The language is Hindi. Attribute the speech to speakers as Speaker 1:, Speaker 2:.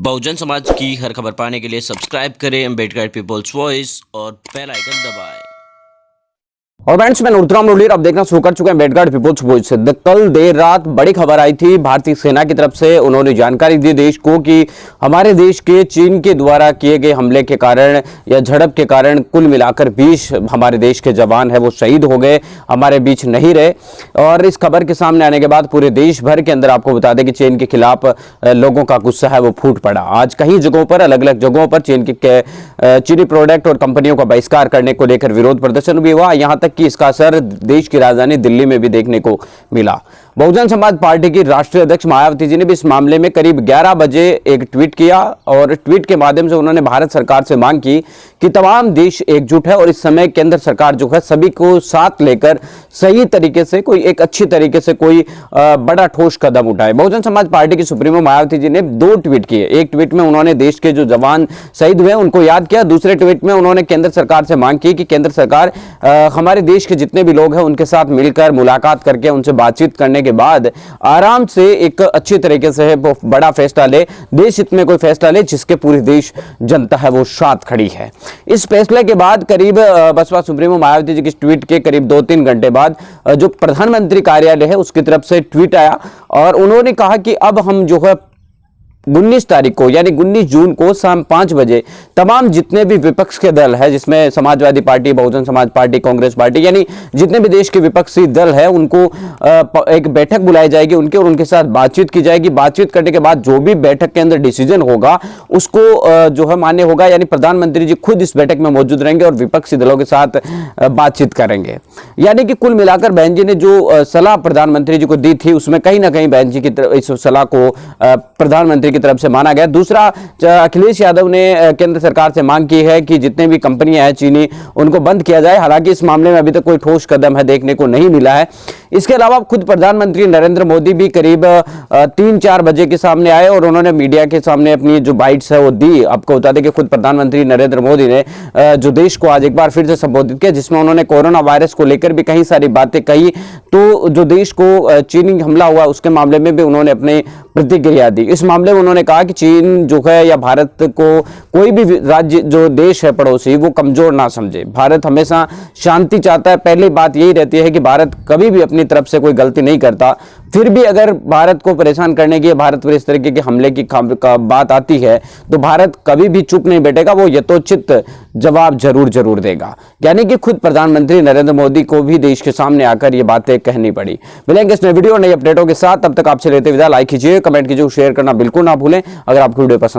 Speaker 1: बहुजन समाज की हर खबर पाने के लिए सब्सक्राइब करें अम्बेडकर पीपल्स वॉइस और बेल आइकन दबाएं।
Speaker 2: और फ्रेंड्स, मैं नुरतराम रोलीर अब देखना शुरू कर चुके हैं अम्बेडकर पीपल्स वॉइस से। कल देर रात बड़ी खबर आई थी भारतीय सेना की तरफ से। उन्होंने जानकारी दी देश को कि हमारे देश के चीन के द्वारा किए गए हमले के कारण या झड़प के कारण कुल मिलाकर 20 हमारे देश के जवान है वो शहीद हो गए, हमारे बीच नहीं रहे। और इस खबर के सामने आने के बाद पूरे देश भर के अंदर आपको बता दें कि चीन के खिलाफ लोगों का गुस्सा है वो फूट पड़ा। आज कई जगहों पर, अलग अलग जगहों पर चीनी प्रोडक्ट और कंपनियों का बहिष्कार करने को लेकर विरोध प्रदर्शन भी हुआ। यहां तक कि इसका असर देश की राजधानी दिल्ली में भी देखने को मिला। बहुजन समाज पार्टी की राष्ट्रीय अध्यक्ष मायावती जी ने भी इस मामले में करीब 11 बजे एक ट्वीट किया और ट्वीट के माध्यम से उन्होंने भारत सरकार से मांग की कि तमाम देश एकजुट है और इस समय केंद्र सरकार जो है सभी को साथ लेकर सही तरीके से कोई एक अच्छी तरीके से कोई बड़ा ठोस कदम उठाए। बहुजन समाज पार्टी की सुप्रीमो मायावती जी ने 2 ट्वीट किए। एक ट्वीट में उन्होंने देश के जो जवान शहीद हुए उनको याद किया, दूसरे ट्वीट में उन्होंने केंद्र सरकार से मांग की कि केंद्र सरकार हमारे देश के जितने भी लोग हैं उनके साथ मिलकर मुलाकात करके उनसे बातचीत करने के बाद आराम से एक अच्छी तरीके से बड़ा फैसला ले, देश हित में कोई फैसला ले जिसके पूरी देश जनता है वो साथ खड़ी है। इस फैसले के बाद करीब बसपा सुप्रीमो मायावती जी की ट्वीट के करीब 2-3 घंटे बाद जो प्रधानमंत्री कार्यालय है उसकी तरफ से ट्वीट आया और उन्होंने कहा कि अब हम जो है 19 तारीख को यानी 19 जून को शाम 5 बजे तमाम जितने भी विपक्ष के दल है, जिसमें Samajwadi party, Bahujan Samaj party, Congress party, यानी जितने भी देश के विपक्षी दल है उनको एक बैठक बुलाई जाएगी उनके और उनके साथ बातचीत की जाएगी। बातचीत करने के बाद जो भी बैठक के अंदर डिसीजन होगा उसको जो है मान्य होगा, यानी प्रधानमंत्री जी खुद इस बैठक में मौजूद रहेंगे और विपक्षी दलों के साथ बातचीत करेंगे। यानी कि कुल मिलाकर बहन जी ने जो सलाह प्रधानमंत्री जी को दी थी उसमें कहीं ना कहीं बहन जी की इस सलाह को प्रधानमंत्री की तरफ से माना गया। दूसरा, अखिलेश यादव ने केंद्र सरकार से मांग की है कि जितने भी कंपनियां हैं चीनी उनको बंद किया जाए। हालांकि इस मामले में अभी तक कोई ठोस कदम है देखने को नहीं मिला है। इसके अलावा खुद प्रधानमंत्री नरेंद्र मोदी भी करीब 3-4 बजे के सामने आए और उन्होंने मीडिया के सामने अपनी जो बाइट्स है वो दी। आपको बता दें कि खुद प्रधानमंत्री नरेंद्र मोदी ने जो देश को आज एक बार फिर से संबोधित किया जिसमें उन्होंने कोरोना वायरस को लेकर भी कई सारी बातें कही। तो जो देश को चीनी हमला हुआ उसके मामले में भी उन्होंने अपनी प्रतिक्रिया दी। इस मामले में उन्होंने कहा कि चीन जो है या भारत को कोई भी राज्य जो देश है पड़ोसी वो कमजोर ना समझे। भारत हमेशा शांति चाहता है। पहली बात यही रहती है कि भारत कभी भी अपनी तरफ से कोई गलती नहीं करता। फिर भी अगर भारत को परेशान करने की, भारत पर इस तरीके के हमले की बात आती है तो भारत कभी भी चुप नहीं बैठेगा, वो यथोचित जवाब जरूर देगा। यानी कि खुद प्रधानमंत्री नरेंद्र मोदी को भी देश के सामने आकर ये बातें कहनी पड़ी। मिलेंगे इस नए वीडियो नई अपडेटों के साथ, तब तक आपसे लेते विदा। लाइक कीजिए, कमेंट कीजिए, शेयर करना बिल्कुल ना भूलें। अगर आपको वीडियो पसंद